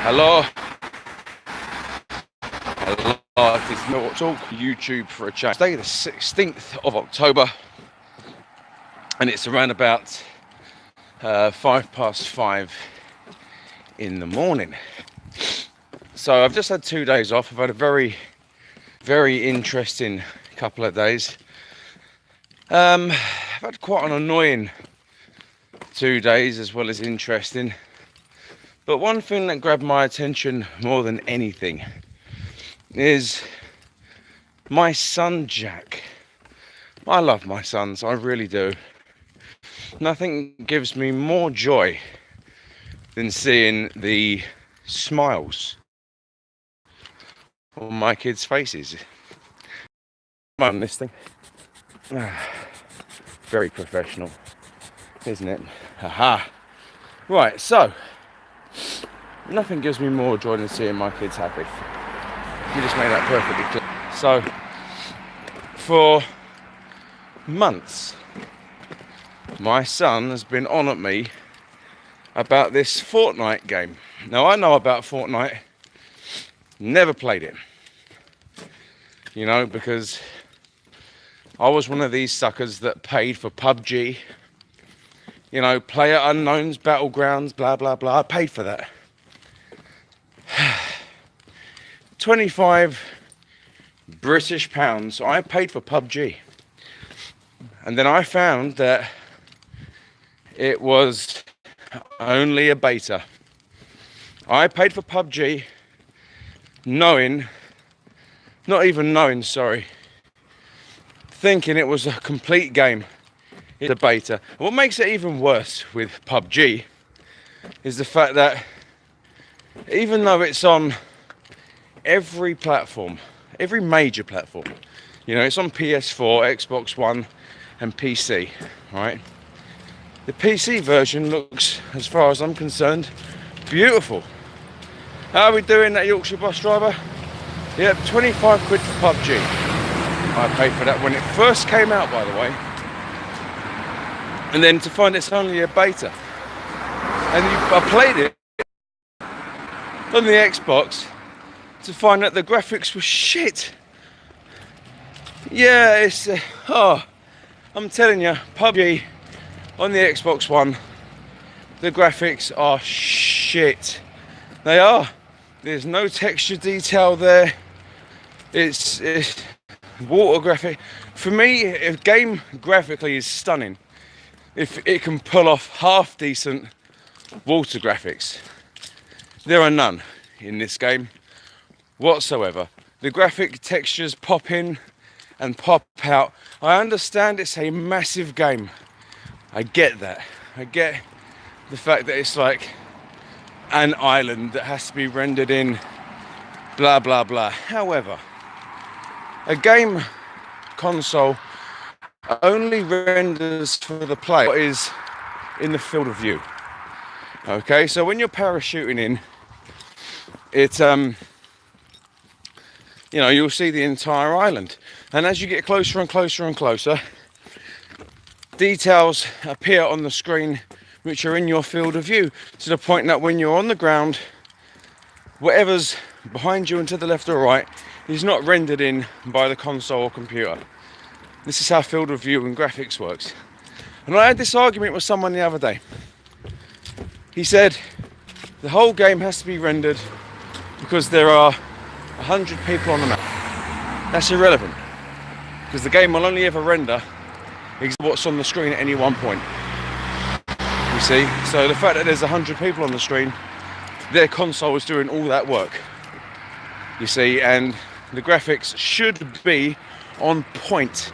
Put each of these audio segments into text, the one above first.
Hello, hello, it's Not Talk YouTube for a change. Today, the 16th of October, and it's around about 5 past 5 in the morning. So I've just had 2 days off. I've had a very, very interesting couple of days. I've had quite an annoying 2 days as well as interesting. But one thing that grabbed my attention more than anything is my son Jack. I love my sons, I really do. Nothing gives me more joy than seeing the smiles on my kids' faces. On this thing. Very professional, isn't it? Haha. Right, so nothing gives me more joy than seeing my kids happy. You just made that perfectly clear. So, for months, my son has been on at me about this Fortnite game. Now, I know about Fortnite, never played it. You know, because I was one of these suckers that paid for PUBG. You know, Player Unknown's Battlegrounds, blah, blah, blah. I paid for that. 25 British pounds. I paid for PUBG. And then I found that it was only a beta. I paid for PUBG thinking it was a complete game. It's a beta. And what makes it even worse with PUBG is the fact that even though it's on every platform, every major platform, you know, it's on PS4, Xbox One and PC, right? The PC version looks, as far as I'm concerned, beautiful. How are we doing, that Yorkshire bus driver? Yep, 25 quid for PUBG. I paid for that when it first came out, by the way. And then to find it's only a beta. And I played it on the Xbox to find that the graphics were shit. Yeah, it's... I'm telling you, PUBG on the Xbox One, the graphics are shit. They are. There's no texture detail there. It's water graphic. For me, if game graphically is stunning, if it can pull off half decent water graphics, there are none in this game whatsoever. The graphic textures pop in and pop out. I understand it's a massive game. I get that. I get the fact that it's like an island that has to be rendered in, blah, blah, blah. However, a game console only renders for the player what is in the field of view. Okay, so when you're parachuting in, it's you know, you'll see the entire island, and as you get closer and closer and closer, details appear on the screen which are in your field of view, to the point that when you're on the ground, whatever's behind you and to the left or right is not rendered in by the console or computer. This is how field of view and graphics works. And I had this argument with someone the other day. He said the whole game has to be rendered because there are 100 people on the map. That's irrelevant, because the game will only ever render what's on the screen at any one point. You see? So the fact that there's 100 people on the screen, their console is doing all that work. You see, and the graphics should be on point,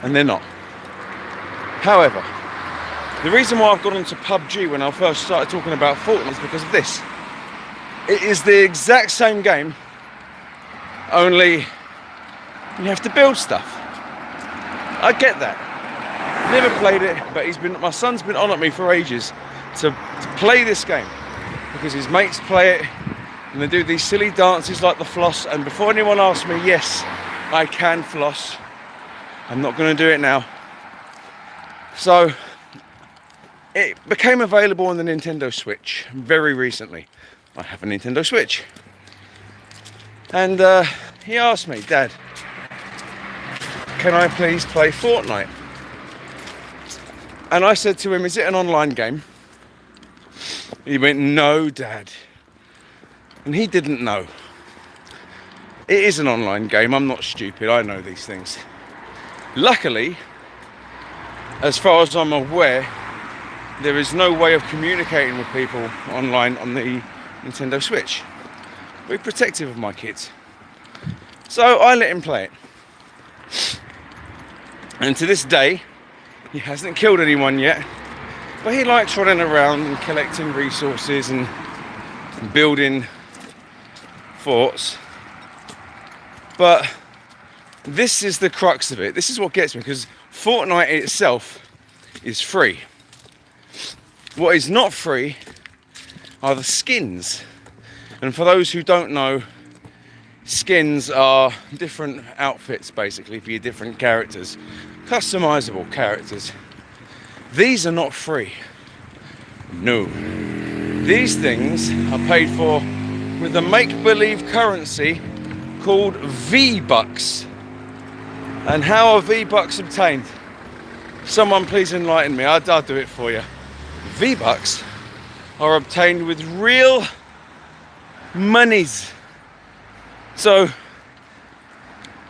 and they're not. However, the reason why I've got onto PUBG when I first started talking about Fortnite is because of this. It is the exact same game, only you have to build stuff. I get that. Never played it, but my son's been on at me for ages to play this game, because his mates play it and they do these silly dances like the floss. And before anyone asks me, yes, I can floss. I'm not going to do it now. So it became available on the Nintendo Switch very recently. I have a Nintendo Switch. And he asked me, Dad, can I please play Fortnite? And I said to him, is it an online game? He went, no, Dad. And he didn't know. It is an online game. I'm not stupid. I know these things. Luckily, as far as I'm aware, there is no way of communicating with people online on the Nintendo Switch. Very protective of my kids. So I let him play it. And to this day, he hasn't killed anyone yet, but he likes running around and collecting resources and building forts. But this is the crux of it. This is what gets me, because Fortnite itself is free. What is not free are the skins. And for those who don't know, skins are different outfits basically for your different characters. Customizable characters. These are not free. No. These things are paid for with a make-believe currency called V-Bucks. And how are V-Bucks obtained? Someone please enlighten me. I'll do it for you. V-Bucks are obtained with real monies. So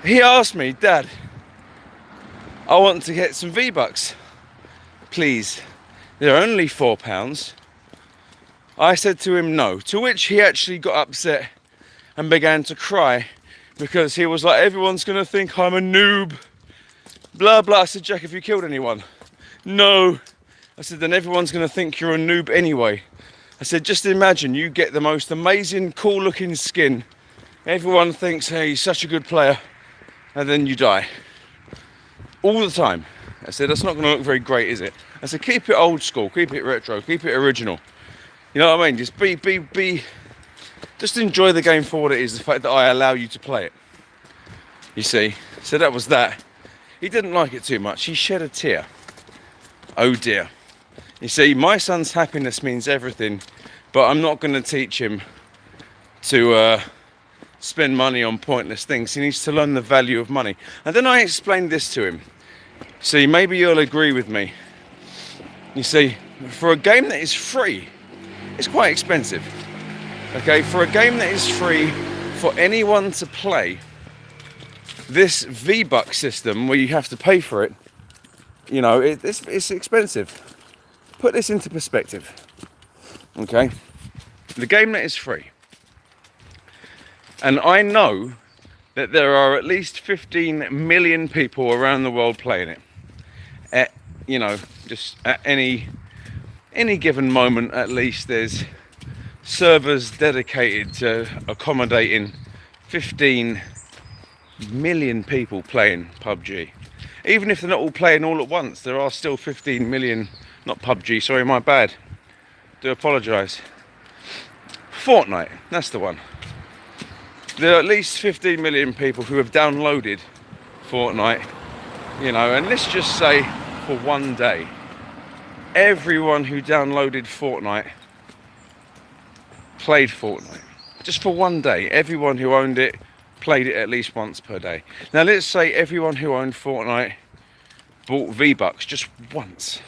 he asked me, Dad, I want to get some V-Bucks, please. They're only £4. I said to him no, to which he actually got upset and began to cry because he was like, everyone's gonna think I'm a noob, blah blah. I said, Jack, have you killed anyone? No. I said, then everyone's gonna think you're a noob anyway. I said, just imagine you get the most amazing, cool looking skin. Everyone thinks, hey, he's such a good player, and then you die. All the time. I said, that's not gonna look very great, is it? I said, keep it old school, keep it retro, keep it original. You know what I mean? Just just enjoy the game for what it is, the fact that I allow you to play it. You see? So that was that. He didn't like it too much. He shed a tear. Oh dear. You see, my son's happiness means everything, but I'm not going to teach him to spend money on pointless things. He needs to learn the value of money. And then I explained this to him. See, maybe you'll agree with me. You see, for a game that is free, it's quite expensive. Okay, for a game that is free for anyone to play, this V-Buck system where you have to pay for it, you know, it's expensive. Put this into perspective. Okay, the game that is free, and I know that there are at least 15 million people around the world playing it. At, you know, just at any given moment, at least there's servers dedicated to accommodating 15 million people playing PUBG. Even if they're not all playing all at once, there are still 15 million, not PUBG, sorry, my bad. Do apologise. Fortnite, that's the one. There are at least 15 million people who have downloaded Fortnite, you know, and let's just say for one day, everyone who downloaded Fortnite played Fortnite. Just for one day, everyone who owned it played it at least once per day. Now let's say everyone who owned Fortnite bought V-Bucks just once.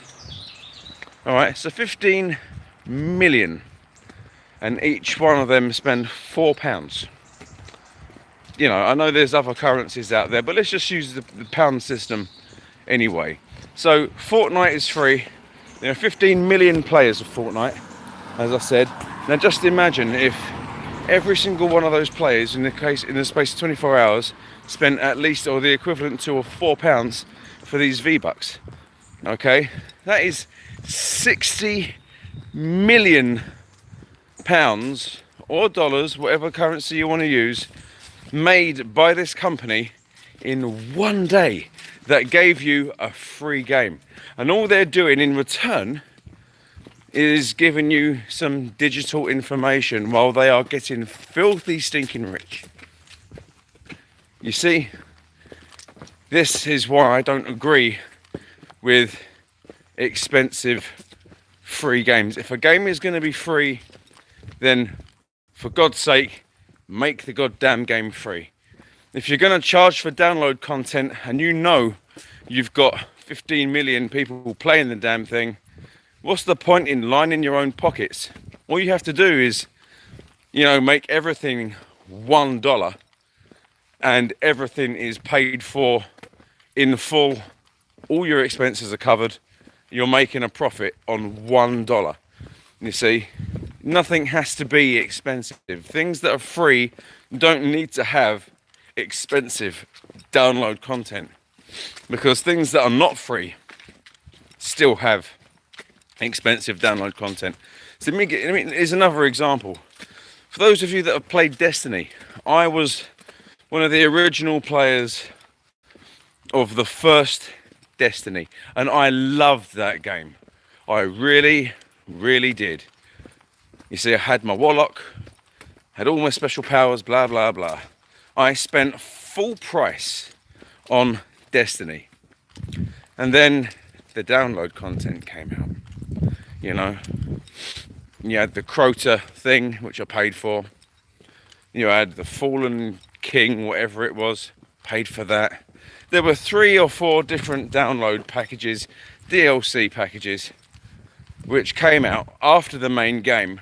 Alright, so 15 million, and each one of them spend £4. You know, I know there's other currencies out there, but let's just use the pound system anyway. So Fortnite is free. There are 15 million players of Fortnite, as I said. Now just imagine if every single one of those players, in the space of 24 hours, spent at least, or the equivalent to, of £4 for these V-Bucks. Okay, that is 60 million pounds or dollars, whatever currency you want to use, made by this company in one day that gave you a free game. And all they're doing in return is giving you some digital information while they are getting filthy stinking rich. You see, this is why I don't agree with expensive free games. If a game is going to be free, then For God's sake, make the goddamn game free. If you're going to charge for download content and you know you've got 15 million people playing the damn thing, what's the point in lining your own pockets? All you have to do is, make everything $1 and everything is paid for in full. All your expenses are covered. You're making a profit on $1. You see, nothing has to be expensive. Things that are free don't need to have expensive download content, because things that are not free still have expensive download content. So here's another example. For those of you that have played Destiny, I was one of the original players of the first Destiny, and I loved that game. I really, really did. You see, I had my Warlock, had all my special powers, blah, blah, blah. I spent full price on Destiny. And then the download content came out. You had the Crota thing, which I paid for. You had the Fallen King, whatever it was, paid for that. There were 3 or 4 different download packages, DLC packages, which came out after the main game.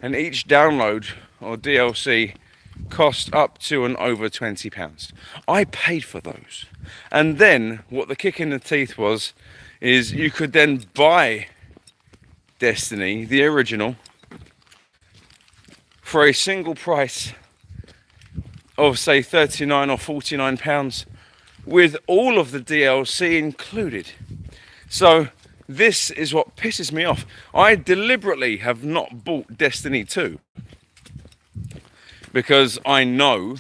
And each download or DLC cost up to and over £20. I paid for those. And then what the kick in the teeth was, is you could then buy Destiny, the original, for a single price of say £39 or £49 with all of the DLC included. So this is what pisses me off. I deliberately have not bought Destiny 2 because I know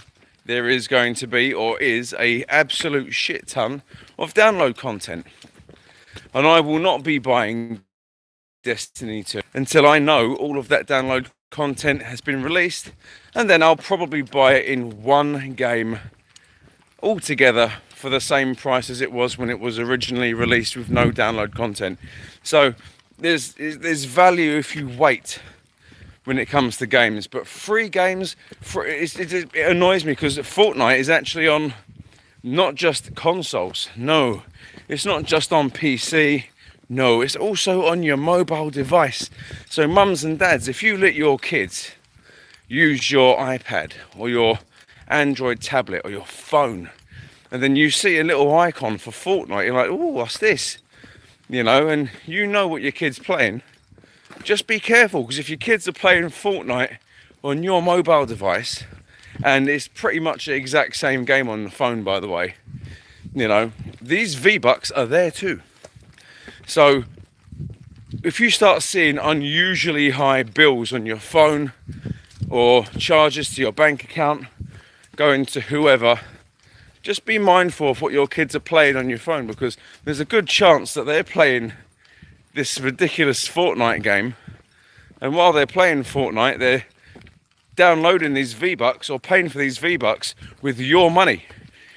there is going to be, or is, a absolute shit ton of download content. And I will not be buying Destiny 2 until I know all of that download content has been released, and then I'll probably buy it in one game altogether for the same price as it was when it was originally released with no download content. So there's value if you wait when it comes to games, but free games, it annoys me because Fortnite is actually on not just consoles. No, it's not just on PC. No, it's also on your mobile device. So mums and dads, if you let your kids use your iPad or your Android tablet or your phone, and then you see a little icon for Fortnite, you're like, oh, what's this? And you know what your kid's playing. Just be careful, because if your kids are playing Fortnite on your mobile device, and it's pretty much the exact same game on the phone, by the way, these V-Bucks are there too. So if you start seeing unusually high bills on your phone or charges to your bank account going to whoever, just be mindful of what your kids are playing on your phone, because there's a good chance that they're playing this ridiculous Fortnite game, and while they're playing Fortnite, they're downloading these V-Bucks or paying for these V-Bucks with your money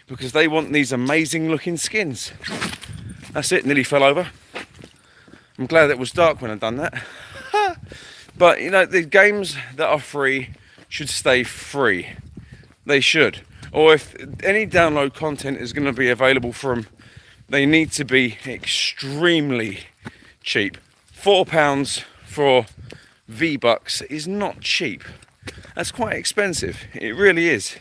because they want these amazing looking skins. That's it, nearly fell over. I'm glad it was dark when I done that. But the games that are free should stay free. They should. Or if any download content is going to be available from, they need to be extremely cheap. £4 for V-Bucks is not cheap. That's quite expensive. It really is.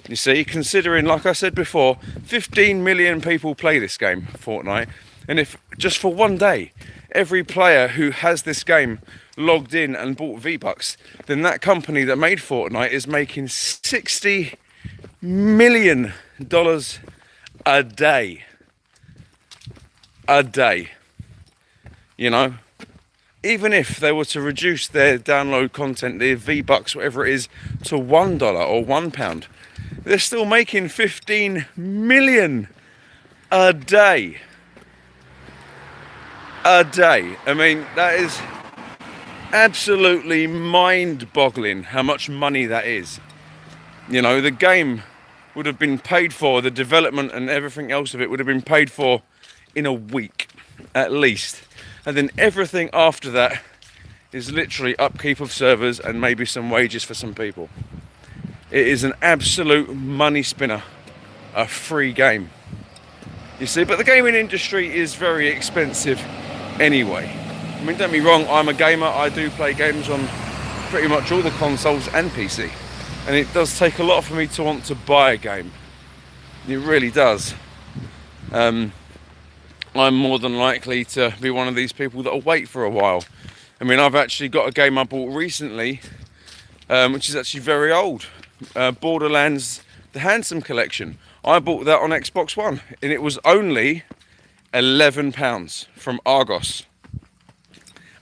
You see, considering, like I said before, 15 million people play this game, Fortnite, and if just for one day, every player who has this game logged in and bought V-Bucks, then that company that made Fortnite is making $60 million a day. A day. Even if they were to reduce their download content, their V-Bucks, whatever it is, to $1 or £1, they're still making 15 million a day. A day. I mean, that is absolutely mind-boggling how much money that is. The game would have been paid for, the development and everything else of it would have been paid for in a week at least, and then everything after that is literally upkeep of servers and maybe some wages for some people. It is an absolute money spinner, a free game. You see, but the gaming industry is very expensive anyway. I mean, don't be wrong, I'm a gamer. I do play games on pretty much all the consoles and PC. And it does take a lot for me to want to buy a game. It really does. I'm more than likely to be one of these people that'll wait for a while. I mean, I've actually got a game I bought recently, which is actually very old. Borderlands, the Handsome Collection. I bought that on Xbox One, and it was only £11 from Argos.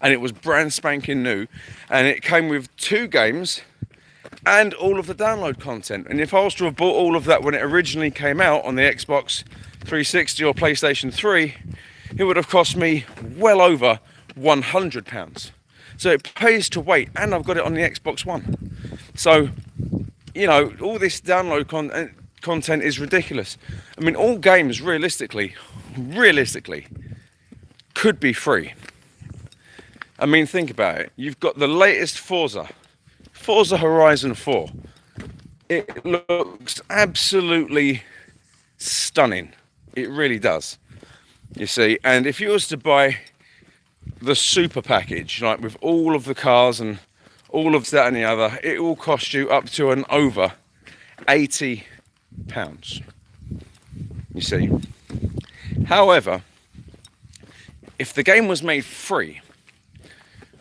And it was brand spanking new, and it came with 2 games and all of the download content. And if I was to have bought all of that when it originally came out on the Xbox 360 or PlayStation 3, it would have cost me well over £100. So it pays to wait, and I've got it on the Xbox One. So, you know, all this download content is ridiculous. I mean, all games realistically could be free. I mean, think about it. You've got the latest Forza Horizon 4. It looks absolutely stunning. It really does. You see, and if you was to buy the super package, like with all of the cars and all of that and the other, it will cost you up to and over £80. You see. However, if the game was made free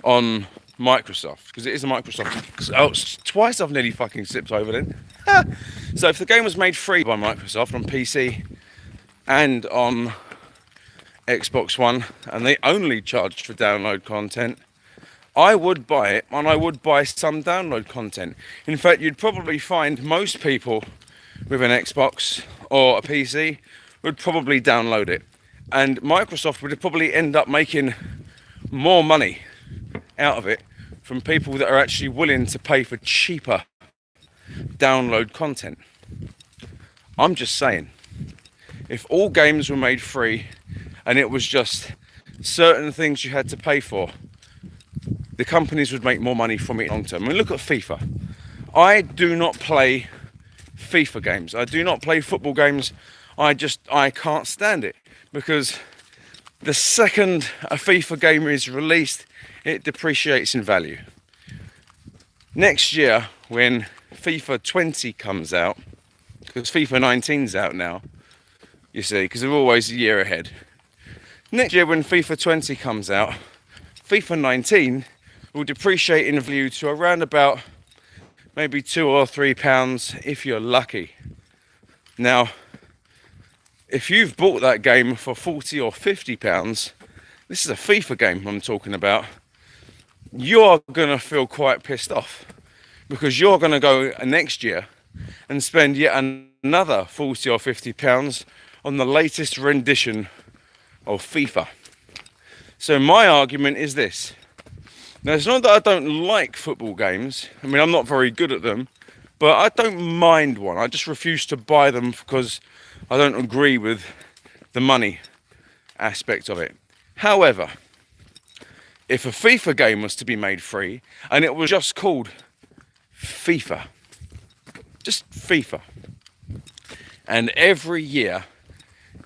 on Microsoft, because it is a Microsoft, oh, twice I've nearly fucking slipped over then. So if the game was made free by Microsoft on PC and on Xbox One, and they only charged for download content, I would buy it, and I would buy some download content. In fact, you'd probably find most people with an Xbox or a PC would probably download it, and Microsoft would probably end up making more money out of it from people that are actually willing to pay for cheaper download content. I'm just saying, if all games were made free and it was just certain things you had to pay for, the companies would make more money from it long term. I mean, look at FIFA. I do not play FIFA games. I do not play football games. I can't stand it, because the second a FIFA game is released, it depreciates in value. Next year, when FIFA 20 comes out, because FIFA 19's out now, you see, because they're always a year ahead. Next year, when FIFA 20 comes out, FIFA 19 will depreciate in value to around about maybe £2 or £3 if you're lucky. Now, if you've bought that game for £40 or £50, this is a FIFA game I'm talking about, you're going to feel quite pissed off, because you're going to go next year and spend yet another £40 or £50 on the latest rendition of FIFA. So my argument is this. Now, it's not that I don't like football games. I mean, I'm not very good at them, but I don't mind one. I just refuse to buy them because I don't agree with the money aspect of it. However, if a FIFA game was to be made free and it was just called FIFA, just FIFA, and every year,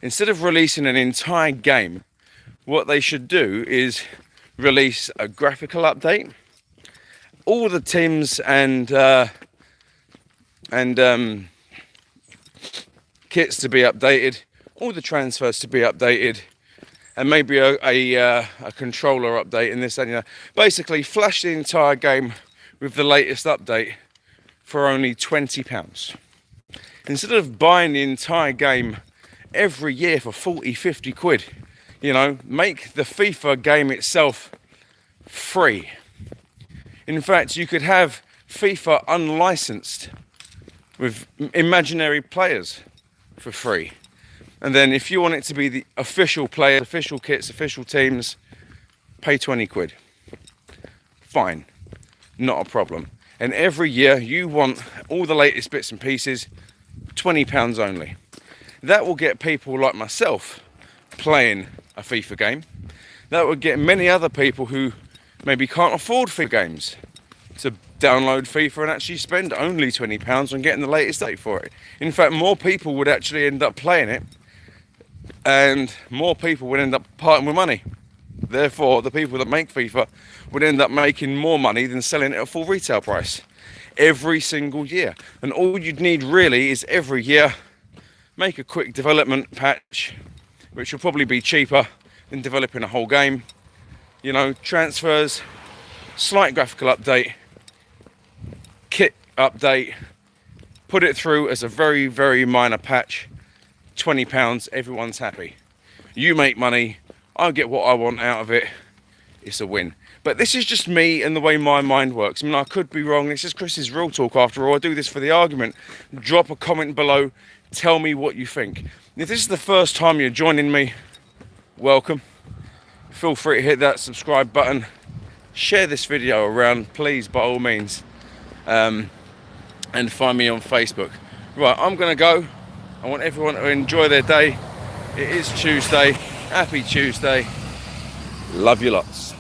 instead of releasing an entire game, what they should do is release a graphical update, all the teams and kits to be updated, all the transfers to be updated, and maybe a controller update and this and that. Basically, flash the entire game with the latest update for only £20. Instead of buying the entire game every year for 40, 50 quid, you know, make the FIFA game itself free. In fact, you could have FIFA unlicensed with imaginary players for free. And then if you want it to be the official players, official kits, official teams, pay 20 quid. Fine, not a problem. And every year you want all the latest bits and pieces, £20 only. That will get people like myself playing a FIFA game. That would get many other people who maybe can't afford FIFA games to download FIFA and actually spend only £20 on getting the latest date for it. In fact, more people would actually end up playing it, and more people would end up parting with money. Therefore, the people that make FIFA would end up making more money than selling it at full retail price every single year. And all you'd need really is every year make a quick development patch, which will probably be cheaper than developing a whole game. You know, transfers, slight graphical update, kit update, put it through as a very, very minor patch. £20, everyone's happy. You make money, I get what I want out of it. It's a win. But this is just me and the way my mind works. I mean, I could be wrong. This is Chris's Real Talk after all. I do this for the argument. Drop a comment below. Tell me what you think. If this is the first time you're joining me, welcome. Feel free to hit that subscribe button. Share this video around, please, by all means. And find me on Facebook. Right, I'm going to go. I want everyone to enjoy their day. It is Tuesday. Happy Tuesday. Love you lots.